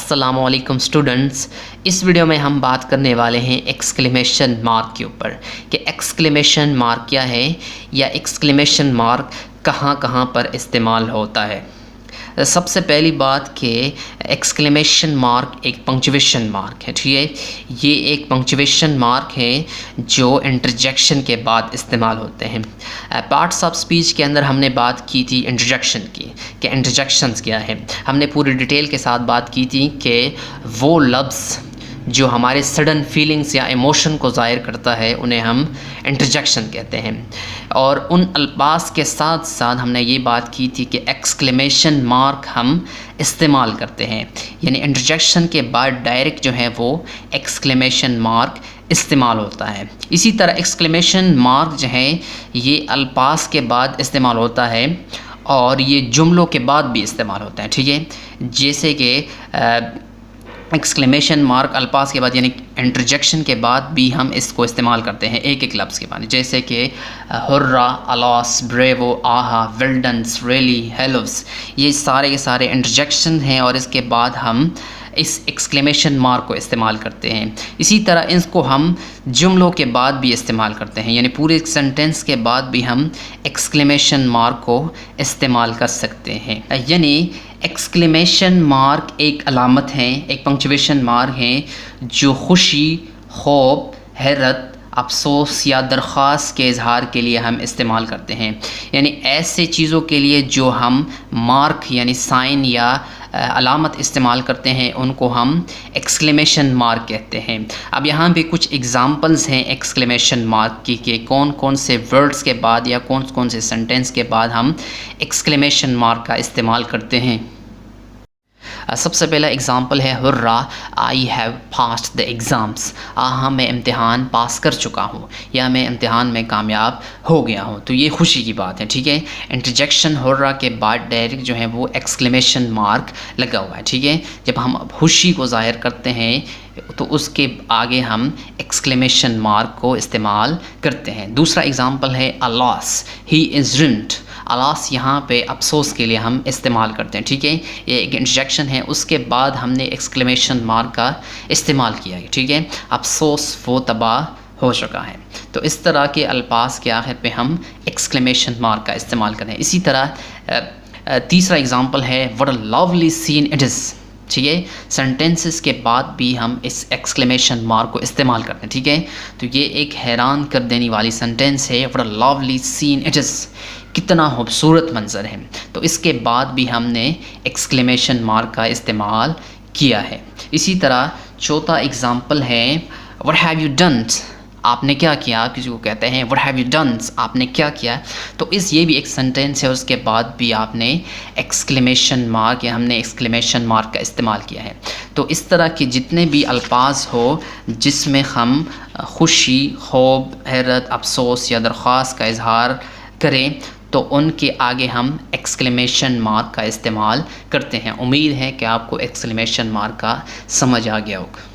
السلام علیکم اسٹوڈنٹس، اس ویڈیو میں ہم بات کرنے والے ہیں ایکسکلیمیشن مارک کے اوپر کہ ایکسکلیمیشن مارک کیا ہے یا ایکسکلیمیشن مارک کہاں کہاں پر استعمال ہوتا ہے۔ سب سے پہلی بات کہ ایکسکلیمیشن مارک ایک پنکچویشن مارک ہے، ٹھیک ہے۔ یہ ایک پنکچویشن مارک ہے جو انٹرجیکشن کے بعد استعمال ہوتے ہیں۔ پارٹس آف سپیچ کے اندر ہم نے بات کی تھی انٹرجیکشن کی کہ انٹرجیکشنز کیا ہے۔ ہم نے پوری ڈیٹیل کے ساتھ بات کی تھی کہ وہ لفظ جو ہمارے سڈن فیلنگز یا ایموشن کو ظاہر کرتا ہے انہیں ہم انٹرجیکشن کہتے ہیں، اور ان الفاظ کے ساتھ ساتھ ہم نے یہ بات کی تھی کہ ایکسکلیمیشن مارک ہم استعمال کرتے ہیں، یعنی انٹرجیکشن کے بعد ڈائریکٹ جو ہے وہ ایکسکلیمیشن مارک استعمال ہوتا ہے۔ اسی طرح ایکسکلیمیشن مارک جو ہے یہ الفاظ کے بعد استعمال ہوتا ہے اور یہ جملوں کے بعد بھی استعمال ہوتا ہے، ٹھیک ہے۔ جیسے کہ ایکسکلیمیشن مارک الفاظ کے بعد یعنی انٹرجیکشن کے بعد بھی ہم اس کو استعمال کرتے ہیں ایک ایک لفظ کے بعد، جیسے کہ ہرا، الاس، بریوو، آہا، ویلڈنس، ریلی، ہیلوس، یہ سارے کے سارے انٹرجیکشن ہیں اور اس کے بعد ہم اس ایکسکلیمیشن مارک کو استعمال کرتے ہیں۔ اسی طرح اس کو ہم جملوں کے بعد بھی استعمال کرتے ہیں، یعنی پورے سینٹینس کے بعد بھی ہم ایکسکلیمیشن مارک کو استعمال کر سکتے ہیں۔ یعنی ایکسکلیمیشن مارک ایک علامت ہے، ایک پنکچویشن مارک ہے جو خوشی، خوف، حیرت، افسوس یا درخواست کے اظہار کے لیے ہم استعمال کرتے ہیں، یعنی ایسے چیزوں کے لیے جو ہم مارک یعنی سائن یا علامت استعمال کرتے ہیں ان کو ہم ایکسکلیمیشن مارک کہتے ہیں۔ اب یہاں پہ کچھ اگزامپلز ہیں ایکسکلیمیشن مارک کی کہ کون کون سے ورڈز کے بعد یا کون کون سے سینٹینس کے بعد ہم ایکسکلیمیشن مارک کا استعمال کرتے ہیں۔ سب سے پہلا اگزامپل ہے ہرا، I have passed the exams, ہاں میں امتحان پاس کر چکا ہوں یا میں امتحان میں کامیاب ہو گیا ہوں، تو یہ خوشی کی بات ہے، ٹھیک ہے۔ انٹرجیکشن ہرا کے بعد ڈائریکٹ جو ہے وہ ایکسکلیمیشن مارک لگا ہوا ہے، ٹھیک ہے۔ جب ہم خوشی کو ظاہر کرتے ہیں تو اس کے آگے ہم ایکسکلیمیشن مارک کو استعمال کرتے ہیں۔ دوسرا اگزامپل ہے الاس، ہی از رنٹ، الاس یہاں پہ افسوس کے لیے ہم استعمال کرتے ہیں، ٹھیک ہے۔ یہ ایک انٹرجیکشن ہے، اس کے بعد ہم نے ایکسکلیمیشن مارک کا استعمال کیا ہے، ٹھیک ہے۔ افسوس وہ تباہ ہو چکا ہے، تو اس طرح کے الفاظ کے آخر پہ ہم ایکسکلیمیشن مارک کا استعمال کریں۔ اسی طرح تیسرا اگزامپل ہے what a lovely scene it is، ٹھیک ہے۔ سینٹینسز کے بعد بھی ہم اس ایکسکلیمیشن مارک کو استعمال کرتے ہیں، ٹھیک ہے۔ تو یہ ایک حیران کر دینے والی سینٹینس ہے what a lovely scene it is، کتنا خوبصورت منظر ہے، تو اس کے بعد بھی ہم نے ایکسکلیمیشن مارک کا استعمال کیا ہے۔ اسی طرح چوتھا اگزامپل ہے what have you done، آپ نے کیا کیا، کسی کو کہتے ہیں what have you done، آپ نے کیا کیا، تو یہ بھی ایک سینٹینس ہے، اس کے بعد بھی آپ نے ایکسکلیمیشن مارک یا ہم نے ایکسکلیمیشن مارک کا استعمال کیا ہے۔ تو اس طرح کے جتنے بھی الفاظ ہو جس میں ہم خوشی، خوف، حیرت، افسوس یا درخواست کا اظہار کریں تو ان کے آگے ہم ایکسکلیمیشن مارک کا استعمال کرتے ہیں۔ امید ہے کہ آپ کو ایکسکلیمیشن مارک کا سمجھ آ گیا ہوگا۔